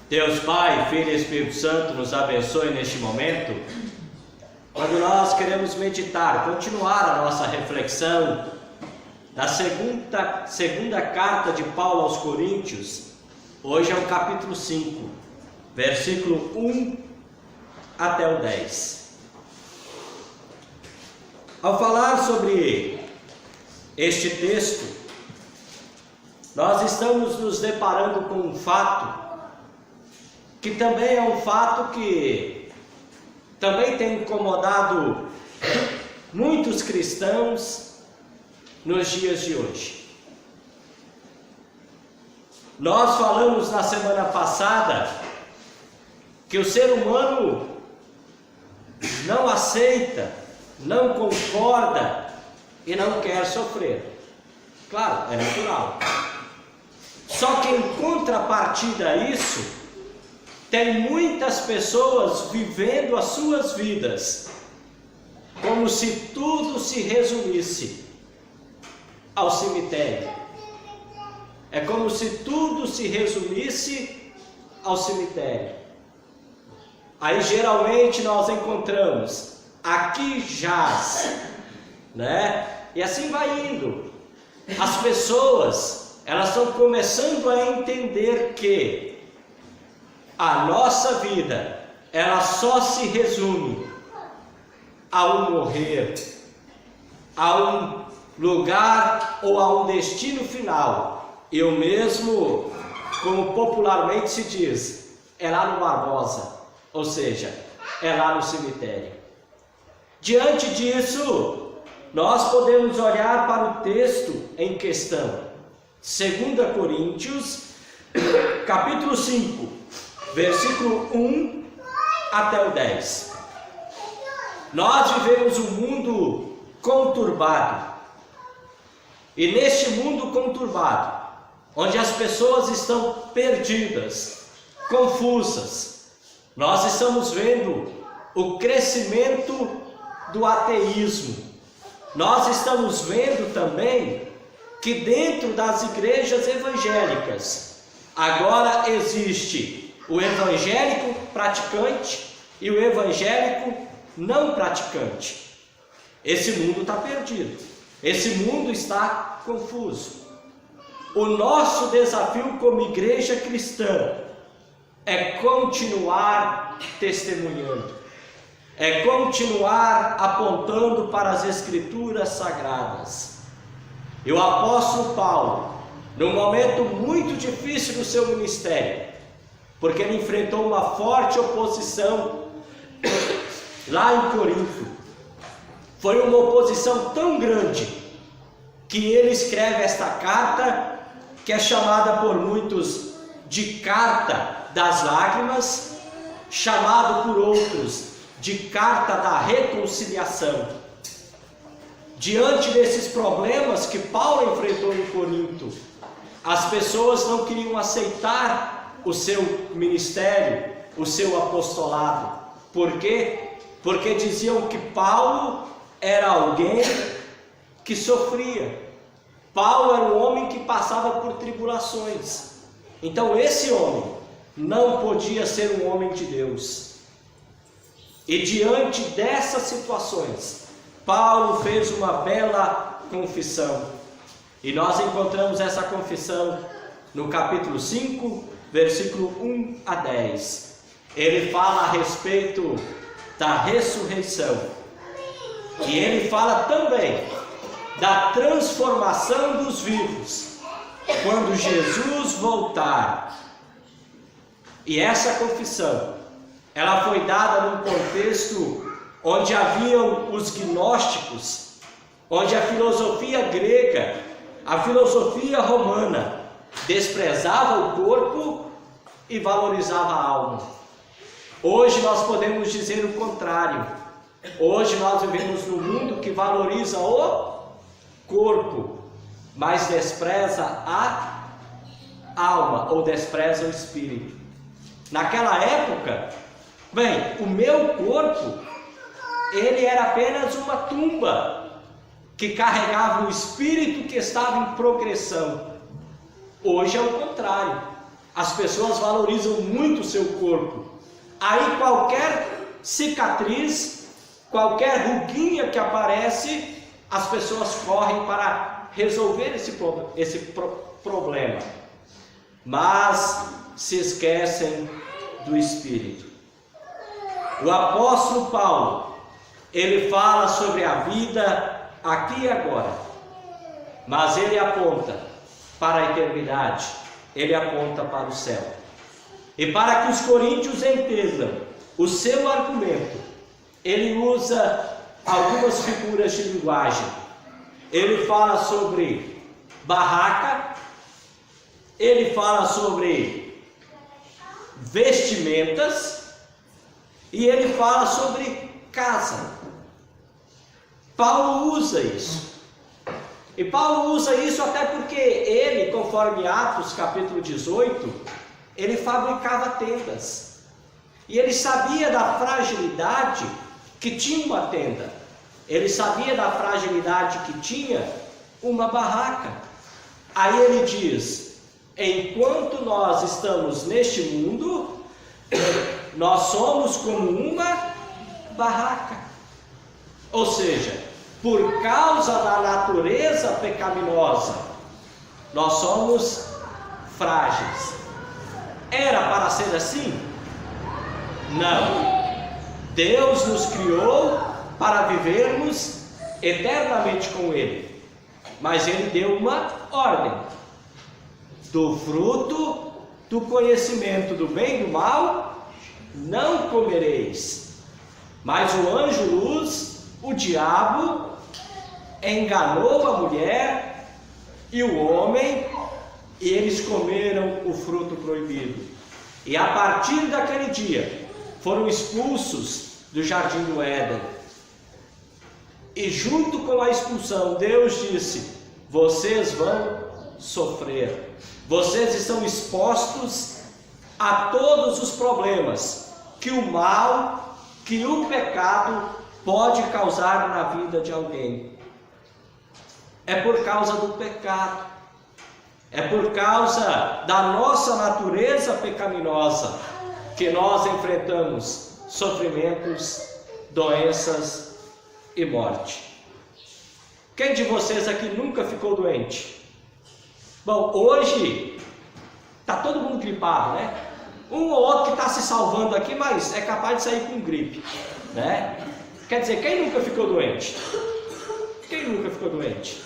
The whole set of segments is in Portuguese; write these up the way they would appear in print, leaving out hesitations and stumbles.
Deus Pai, Filho e Espírito Santo nos abençoe neste momento, quando nós queremos meditar, continuar a nossa reflexão da segunda carta de Paulo aos Coríntios. Hoje é o capítulo 5, versículo 1 até o 10. Ao falar sobre este texto, nós estamos nos deparando com um fato que também é um fato que também tem incomodado muitos cristãos nos dias de hoje. Nós falamos na semana passada que o ser humano não aceita, não concorda e não quer sofrer. Claro, é natural. Só que em contrapartida a isso, tem muitas pessoas vivendo as suas vidas como se tudo se resumisse ao cemitério. É como se tudo se resumisse ao cemitério. Aí geralmente nós encontramos, aqui jaz, né? E assim vai indo. As pessoas, elas estão começando a entender que a nossa vida, ela só se resume ao morrer, a um lugar ou a um destino final. Eu mesmo, como popularmente se diz, é lá no Barbosa, ou seja, é lá no cemitério. Diante disso, nós podemos olhar para o texto em questão, 2 Coríntios, capítulo 5, versículo 1 até o 10. Nós vivemos um mundo conturbado. E neste mundo conturbado, onde as pessoas estão perdidas, confusas, nós estamos vendo o crescimento do ateísmo. Nós estamos vendo também que dentro das igrejas evangélicas, agora existe o evangélico praticante e o evangélico não praticante. Esse mundo está perdido. Esse mundo está confuso. O nosso desafio como igreja cristã é continuar testemunhando, é continuar apontando para as Escrituras Sagradas. E o apóstolo Paulo, num momento muito difícil do seu ministério, porque ele enfrentou uma forte oposição lá em Corinto. Foi uma oposição tão grande que ele escreve esta carta, que é chamada por muitos de carta das lágrimas, chamado por outros de carta da reconciliação. Diante desses problemas que Paulo enfrentou em Corinto, as pessoas não queriam aceitar o seu ministério, o seu apostolado. Por quê? Porque diziam que Paulo era alguém que sofria. Paulo era um homem que passava por tribulações. Então esse homem não podia ser um homem de Deus. E diante dessas situações, Paulo fez uma bela confissão. E nós encontramos essa confissão no capítulo 5, versículo 1 a 10. Ele fala a respeito da ressurreição. E ele fala também da transformação dos vivos, quando Jesus voltar. E essa confissão, ela foi dada num contexto onde haviam os gnósticos, onde a filosofia grega, a filosofia romana, desprezava o corpo e valorizava a alma. Hoje nós podemos dizer o contrário. Hoje nós vivemos num mundo que valoriza o corpo, mas despreza a alma, ou despreza o espírito. Naquela época, bem, o meu corpo, ele era apenas uma tumba que carregava o espírito que estava em progressão. Hoje é o contrário. As pessoas valorizam muito o seu corpo. Aí qualquer cicatriz, qualquer ruguinha que aparece, as pessoas correm para resolver esse problema. Mas se esquecem do Espírito. O apóstolo Paulo, ele fala sobre a vida aqui e agora, mas ele aponta para a eternidade, ele aponta para o céu. E para que os coríntios entendam o seu argumento, ele usa algumas figuras de linguagem. Ele fala sobre barraca, ele fala sobre vestimentas e ele fala sobre casa. Paulo usa isso. E Paulo usa isso até porque ele, conforme Atos capítulo 18, ele fabricava tendas. E ele sabia da fragilidade que tinha uma tenda. Ele sabia da fragilidade que tinha uma barraca. Aí ele diz: enquanto nós estamos neste mundo, nós somos como uma barraca. Ou seja, por causa da natureza pecaminosa, nós somos frágeis. Era para ser assim? Não. Deus nos criou para vivermos eternamente com Ele. Mas Ele deu uma ordem: do fruto do conhecimento do bem e do mal não comereis. Mas o anjo luz, o diabo, enganou a mulher e o homem, e eles comeram o fruto proibido. E a partir daquele dia foram expulsos do jardim do Éden. E junto com a expulsão, Deus disse: vocês vão sofrer. Vocês estão expostos a todos os problemas que o mal, que o pecado pode causar na vida de alguém. É por causa do pecado, é por causa da nossa natureza pecaminosa que nós enfrentamos sofrimentos, doenças e morte. Quem de vocês aqui nunca ficou doente? Bom, hoje está todo mundo gripado, né? Um ou outro que está se salvando aqui, mas é capaz de sair com gripe, né? Quer dizer, quem nunca ficou doente? Quem nunca ficou doente?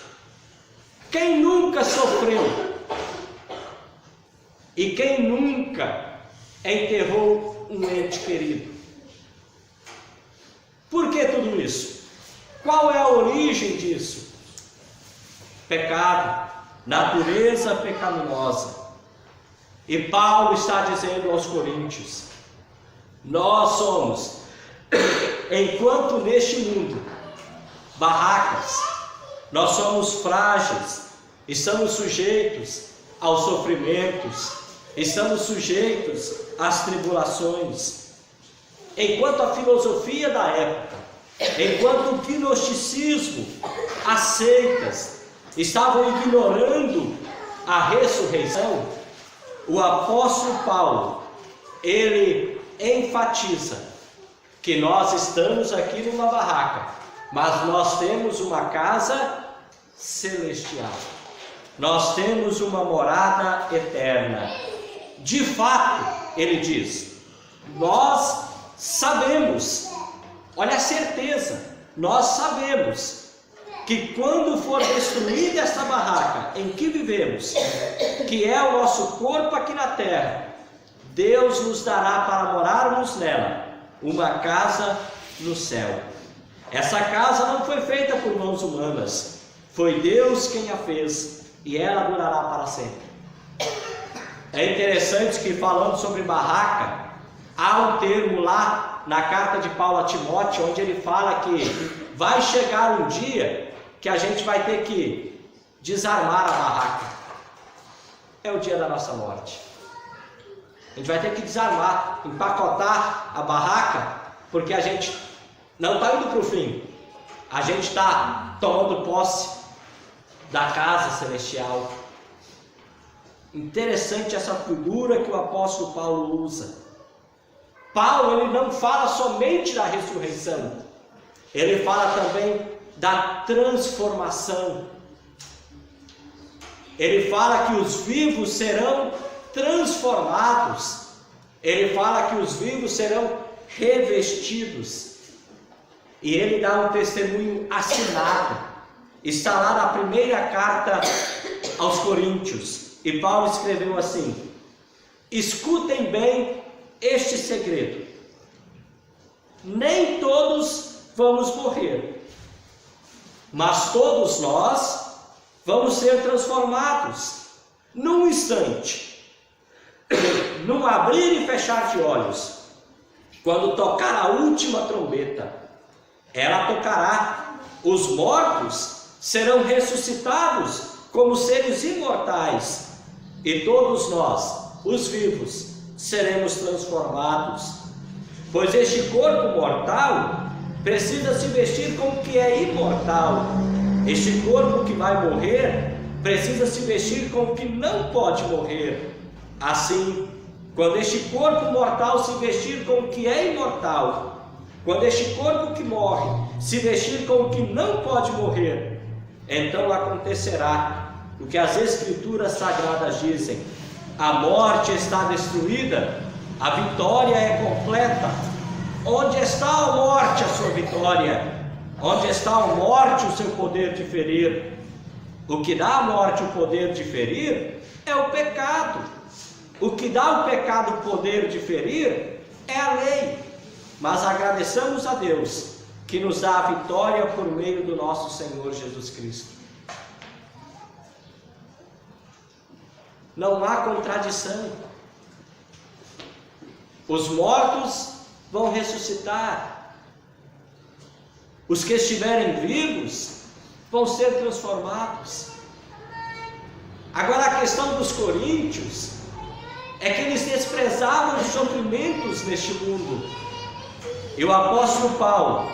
Quem nunca sofreu? E quem nunca enterrou um ente querido? Por que tudo isso? Qual é a origem disso? Pecado, natureza pecaminosa. E Paulo está dizendo aos coríntios: nós somos, enquanto neste mundo, barracas, nós somos frágeis, estamos sujeitos aos sofrimentos, estamos sujeitos às tribulações. Enquanto a filosofia da época, enquanto o gnosticismo, as seitas estavam ignorando a ressurreição, o apóstolo Paulo, ele enfatiza que nós estamos aqui numa barraca, mas nós temos uma casa celestial, nós temos uma morada eterna. De fato, ele diz, nós sabemos, olha a certeza, nós sabemos que quando for destruída esta barraca em que vivemos, que é o nosso corpo aqui na terra, Deus nos dará para morarmos nela uma casa no céu. Essa casa não foi feita por mãos humanas, foi Deus quem a fez, e ela durará para sempre. É interessante que, falando sobre barraca, há um termo lá na carta de Paulo a Timóteo, onde ele fala que vai chegar um dia que a gente vai ter que desarmar a barraca. É o dia da nossa morte. A gente vai ter que desarmar, empacotar a barraca, porque a gente não está indo para o fim. A gente está tomando posse da casa celestial. Interessante essa figura que o apóstolo Paulo usa. Paulo, ele não fala somente da ressurreição, ele fala também da transformação. Ele fala que os vivos serão transformados. Ele fala que os vivos serão revestidos. E ele dá um testemunho assinado. Está lá na primeira carta aos Coríntios. E Paulo escreveu assim: escutem bem este segredo. Nem todos vamos morrer, mas todos nós vamos ser transformados num instante, num abrir e fechar de olhos, quando tocar a última trombeta. Ela tocará, os mortos serão ressuscitados como seres imortais, e todos nós, os vivos, seremos transformados. Pois este corpo mortal precisa se vestir com o que é imortal. Este corpo que vai morrer precisa se vestir com o que não pode morrer. Assim, quando este corpo mortal se vestir com o que é imortal, quando este corpo que morre se vestir com o que não pode morrer, então acontecerá o que as Escrituras Sagradas dizem: a morte está destruída, a vitória é completa. Onde está a morte, a sua vitória? Onde está a morte, o seu poder de ferir? O que dá à morte o poder de ferir é o pecado. O que dá ao pecado o poder de ferir é a lei. Mas agradeçamos a Deus que nos dá a vitória por meio do nosso Senhor Jesus Cristo. Não há contradição. Os mortos vão ressuscitar. Os que estiverem vivos vão ser transformados. Agora, a questão dos coríntios é que eles desprezavam os sofrimentos neste mundo. E o apóstolo Paulo,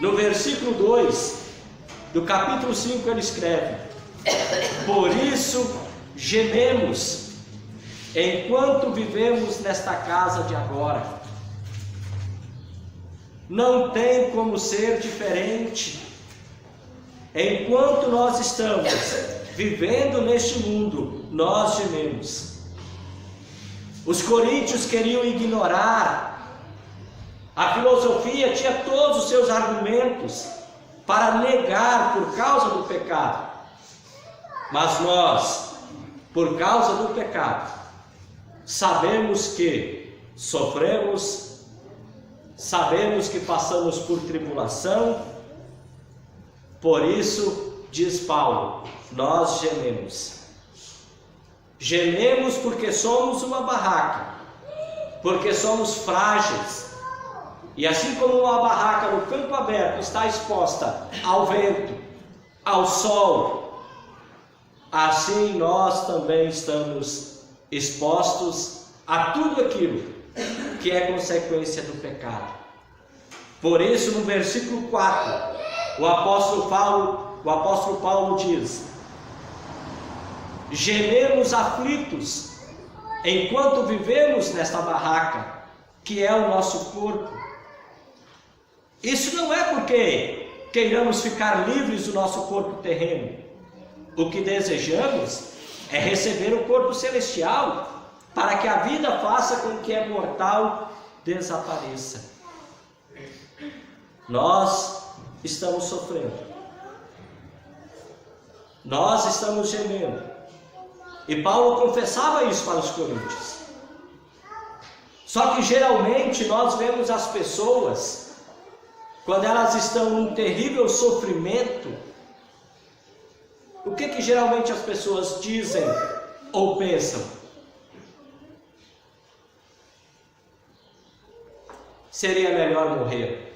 no versículo 2 do capítulo 5, ele escreve: por isso gememos, enquanto vivemos nesta casa de agora. Não tem como ser diferente. Enquanto nós estamos vivendo neste mundo, nós gememos. Os coríntios queriam ignorar. A filosofia tinha todos os seus argumentos para negar por causa do pecado. Mas nós, por causa do pecado, sabemos que sofremos, sabemos que passamos por tribulação. Por isso, diz Paulo, nós gememos. Gememos porque somos uma barraca, porque somos frágeis. E assim como uma barraca no campo aberto está exposta ao vento, ao sol, assim nós também estamos expostos a tudo aquilo que é consequência do pecado. Por isso, no versículo 4, o apóstolo Paulo diz: gememos aflitos enquanto vivemos nesta barraca, que é o nosso corpo. Isso não é porque queiramos ficar livres do nosso corpo terreno. O que desejamos é receber o corpo celestial, para que a vida faça com que é mortal desapareça. Nós estamos sofrendo, nós estamos gemendo, e Paulo confessava isso para os coríntios. Só que geralmente nós vemos as pessoas, quando elas estão num terrível sofrimento, o que geralmente as pessoas dizem ou pensam? Seria melhor morrer.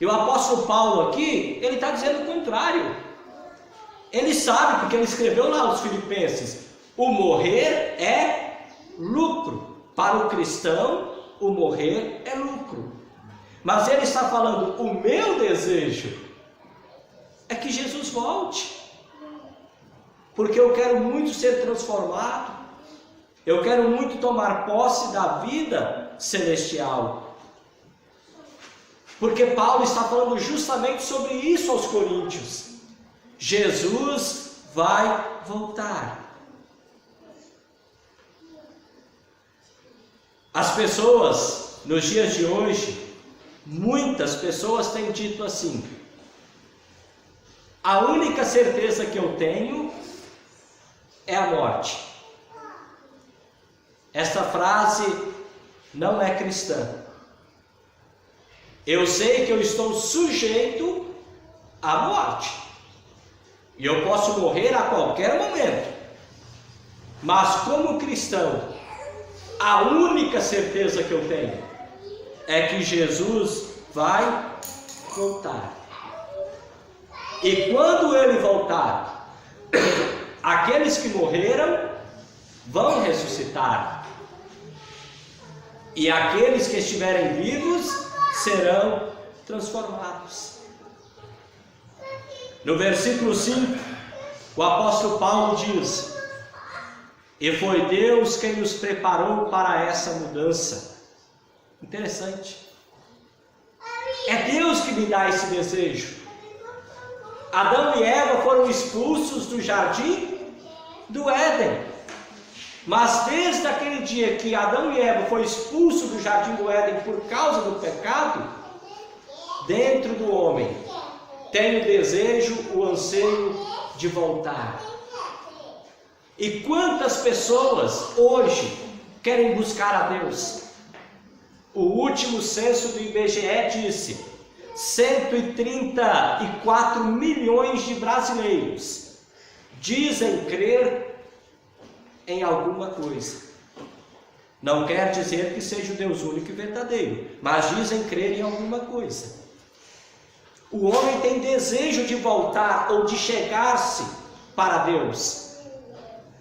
E o apóstolo Paulo aqui, ele está dizendo o contrário. Ele sabe, porque ele escreveu lá aos Filipenses: o morrer é lucro. Para o cristão, o morrer é lucro. Mas ele está falando: o meu desejo é que Jesus volte. porque eu quero muito ser transformado, eu quero muito tomar posse da vida celestial. Porque Paulo está falando justamente sobre isso aos coríntios. Jesus vai voltar. As pessoas, nos dias de hoje, muitas pessoas têm dito assim: a única certeza que eu tenho é a morte. Esta frase não é cristã. Eu sei que eu estou sujeito à morte, e eu posso morrer a qualquer momento, mas como cristão, a única certeza que eu tenho é que Jesus vai voltar. E quando Ele voltar, aqueles que morreram vão ressuscitar, e aqueles que estiverem vivos serão transformados. No versículo 5, o apóstolo Paulo diz: e foi Deus quem nos preparou para essa mudança. Interessante. É Deus que me dá esse desejo. Adão e Eva foram expulsos do jardim do Éden. Mas desde aquele dia que Adão e Eva foram expulsos do jardim do Éden por causa do pecado, dentro do homem tem o desejo, o anseio de voltar. E quantas pessoas hoje querem buscar a Deus? O último censo do IBGE disse: 134 milhões de brasileiros dizem crer em alguma coisa. Não quer dizer que seja o Deus único e verdadeiro, mas dizem crer em alguma coisa. O homem tem desejo de voltar ou de chegar-se para Deus.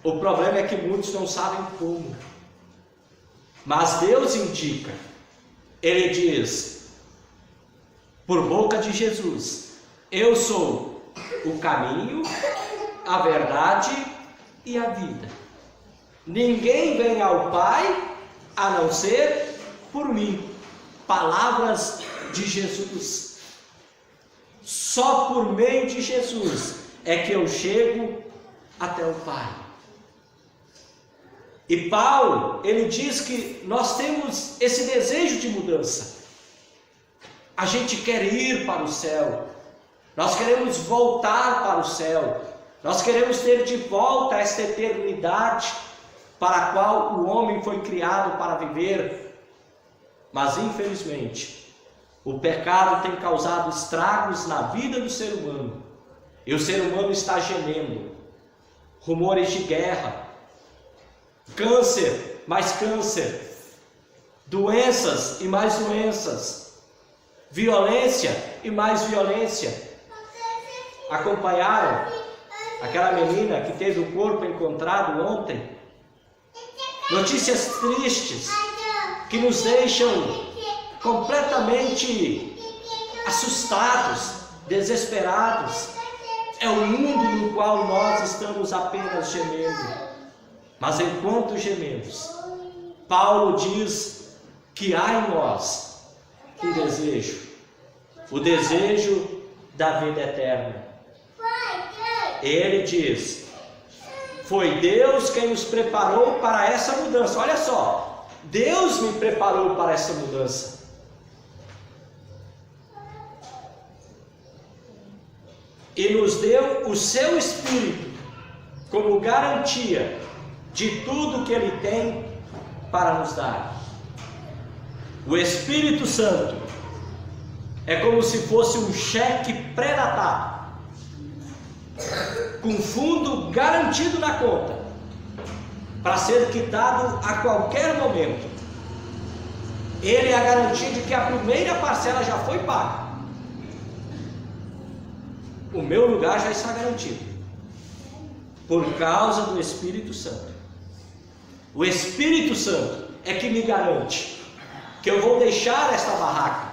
O problema é que muitos não sabem como. Mas Deus indica. Ele diz, por boca de Jesus: eu sou o caminho, a verdade e a vida. Ninguém vem ao Pai a não ser por mim. Palavras de Jesus. Só por meio de Jesus é que eu chego até o Pai. E Paulo, ele diz que nós temos esse desejo de mudança. A gente quer ir para o céu. Nós queremos voltar para o céu. Nós queremos ter de volta esta eternidade para a qual o homem foi criado para viver. Mas infelizmente, o pecado tem causado estragos na vida do ser humano. E o ser humano está gemendo. Rumores de guerra, câncer, mais câncer, doenças e mais doenças, violência e mais violência. Acompanharam aquela menina que teve o corpo encontrado ontem? Notícias tristes que nos deixam completamente assustados, desesperados. É o mundo no qual nós estamos apenas gemendo. Mas enquanto gememos, Paulo diz que há em nós um desejo, o desejo da vida eterna. Ele diz: foi Deus quem nos preparou para essa mudança. Olha só, Deus me preparou para essa mudança. E nos deu o seu Espírito como garantia de tudo que Ele tem para nos dar. O Espírito Santo é como se fosse um cheque pré-datado, com fundo garantido na conta, para ser quitado a qualquer momento. Ele é a garantia de que a primeira parcela já foi paga. O meu lugar já está garantido, por causa do Espírito Santo. O Espírito Santo é que me garante que eu vou deixar esta barraca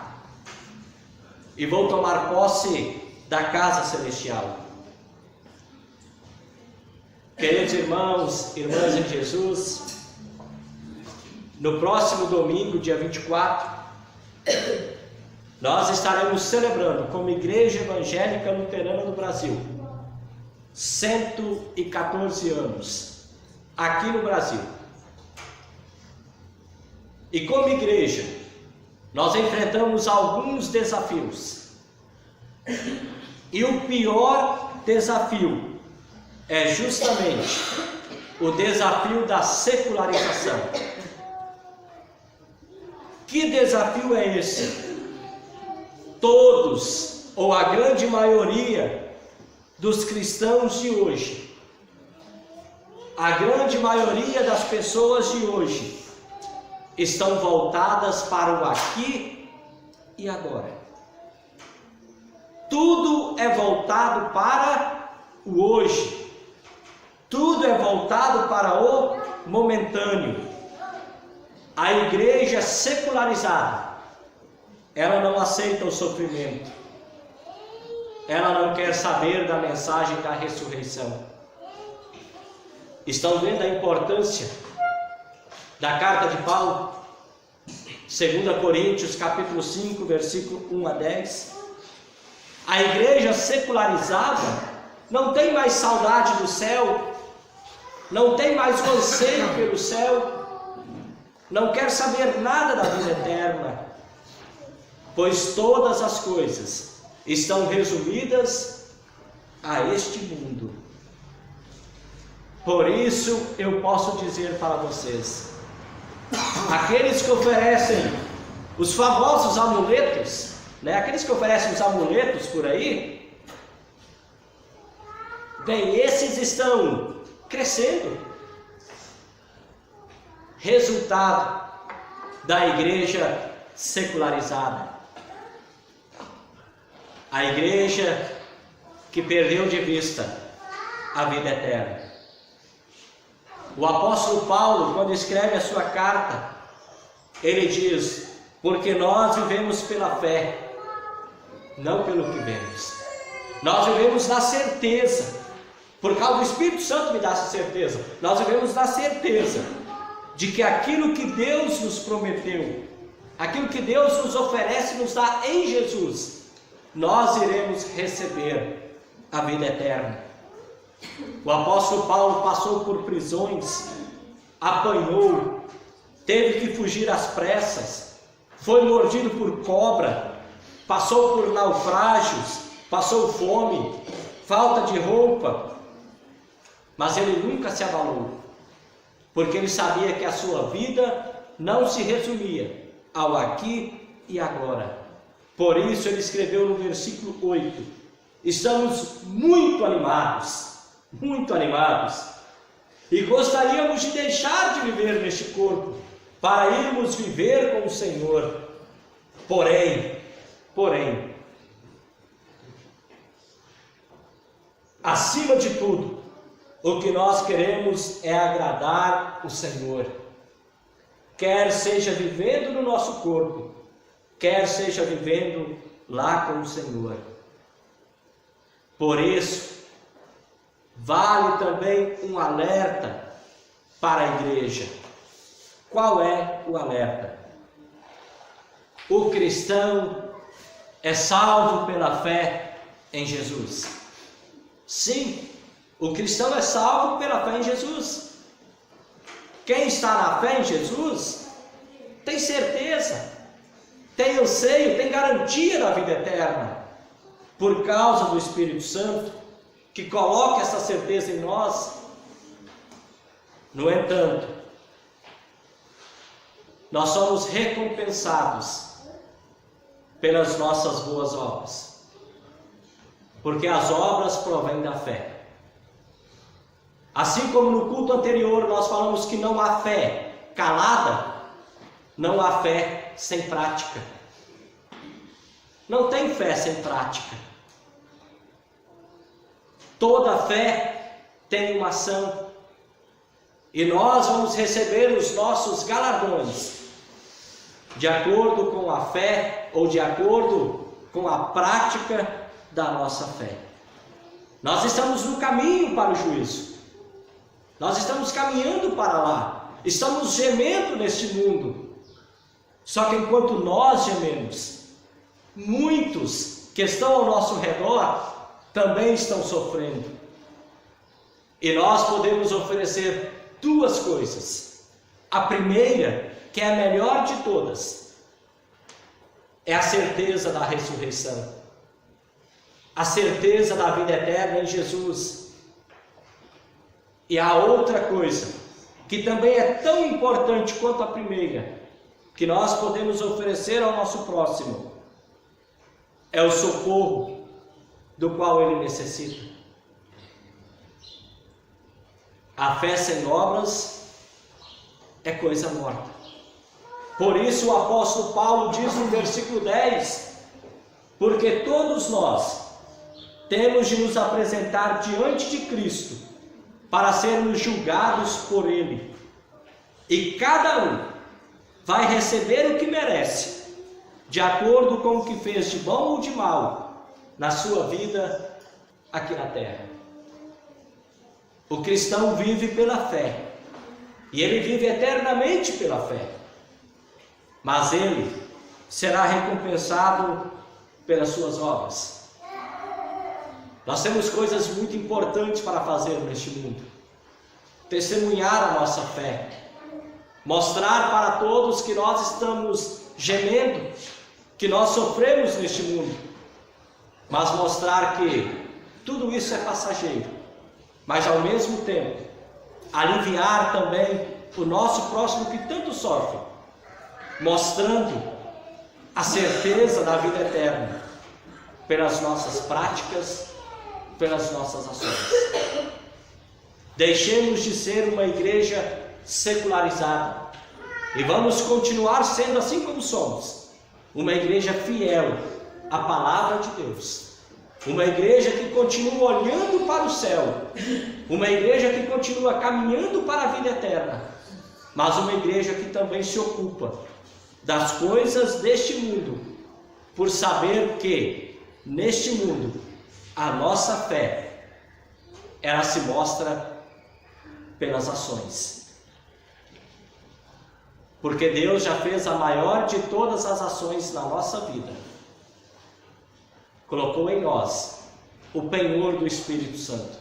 e vou tomar posse da casa celestial. Queridos irmãos, irmãs em Jesus, no próximo domingo, dia 24, nós estaremos celebrando como Igreja Evangélica Luterana do Brasil 114 anos aqui no Brasil. E como igreja, nós enfrentamos alguns desafios. E o pior desafio é justamente o desafio da secularização. Que desafio é esse? Todos, ou a grande maioria dos cristãos de hoje, a grande maioria das pessoas de hoje, estão voltadas para o aqui e agora. Tudo é voltado para o hoje. Tudo é voltado para o momentâneo. A igreja secularizada, ela não aceita o sofrimento. Ela não quer saber da mensagem da ressurreição. Estão vendo a importância da carta de Paulo? 2 Coríntios capítulo 5, versículo 1 a 10. A igreja secularizada não tem mais saudade do céu, não tem mais o anseio pelo céu, não quer saber nada da vida eterna, pois todas as coisas estão resumidas a este mundo. Por isso eu posso dizer para vocês, aqueles que oferecem os famosos amuletos, aqueles que oferecem os amuletos por aí, bem, esses estão crescendo. Resultado da igreja secularizada. A igreja que perdeu de vista a vida eterna. O apóstolo Paulo, quando escreve a sua carta, ele diz: porque nós vivemos pela fé, não pelo que vemos. Nós vivemos na certeza, por causa do Espírito Santo me dá essa certeza. Nós vivemos na certeza de que aquilo que Deus nos prometeu, aquilo que Deus nos oferece, nos dá em Jesus, nós iremos receber a vida eterna. O apóstolo Paulo passou por prisões, apanhou, teve que fugir às pressas, foi mordido por cobra, passou por naufrágios, passou fome, falta de roupa, mas ele nunca se abalou, porque ele sabia que a sua vida não se resumia ao aqui e agora. Por isso ele escreveu no versículo 8: estamos muito animados, e gostaríamos de deixar de viver neste corpo, para irmos viver com o Senhor. Porém, acima de tudo, o que nós queremos é agradar o Senhor, quer seja vivendo no nosso corpo, quer seja vivendo lá com o Senhor. Por isso, vale também um alerta para a igreja. Qual é o alerta? O cristão é salvo pela fé em Jesus. Sim, o cristão é salvo pela fé em Jesus. Quem está na fé em Jesus tem certeza, tem anseio, tem garantia da vida eterna, por causa do Espírito Santo, que coloca essa certeza em nós. No entanto, nós somos recompensados pelas nossas boas obras, porque as obras provêm da fé. Assim como no culto anterior nós falamos que não há fé calada, não há fé sem prática. Não tem fé sem prática. Toda fé tem uma ação, e nós vamos receber os nossos galardões de acordo com a fé ou de acordo com a prática da nossa fé. Nós estamos no caminho para o juízo. Nós estamos caminhando para lá. Estamos gemendo neste mundo. Só que enquanto nós gememos, muitos que estão ao nosso redor também estão sofrendo. E nós podemos oferecer duas coisas. A primeira, que é a melhor de todas, é a certeza da ressurreição. A certeza da vida eterna em Jesus. E a outra coisa, que também é tão importante quanto a primeira, que nós podemos oferecer ao nosso próximo, é o socorro do qual ele necessita. A fé sem obras é coisa morta. Por isso o apóstolo Paulo diz no versículo 10, porque todos nós temos de nos apresentar diante de Cristo para sermos julgados por Ele. E cada um vai receber o que merece, de acordo com o que fez de bom ou de mal na sua vida aqui na terra. O cristão vive pela fé, e ele vive eternamente pela fé, mas ele será recompensado pelas suas obras. Nós temos coisas muito importantes para fazer neste mundo. Testemunhar a nossa fé, mostrar para todos que nós estamos gemendo, que nós sofremos neste mundo, mas mostrar que tudo isso é passageiro, mas ao mesmo tempo aliviar também o nosso próximo que tanto sofre, mostrando a certeza da vida eterna pelas nossas práticas, pelas nossas ações. Deixemos de ser uma igreja secularizada e vamos continuar sendo assim como somos, uma igreja fiel à palavra de Deus, uma igreja que continua olhando para o céu, uma igreja que continua caminhando para a vida eterna, mas uma igreja que também se ocupa das coisas deste mundo, por saber que neste mundo a nossa fé, ela se mostra pelas ações. Porque Deus já fez a maior de todas as ações na nossa vida. Colocou em nós o penhor do Espírito Santo.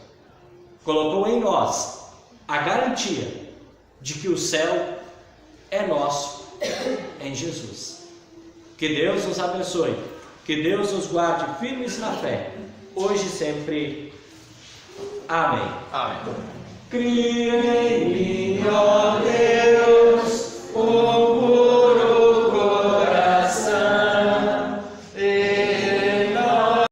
Colocou em nós a garantia de que o céu é nosso em Jesus. Que Deus nos abençoe. Que Deus nos guarde firmes na fé, hoje e sempre. Amém. Amém. Criei, ó Deus.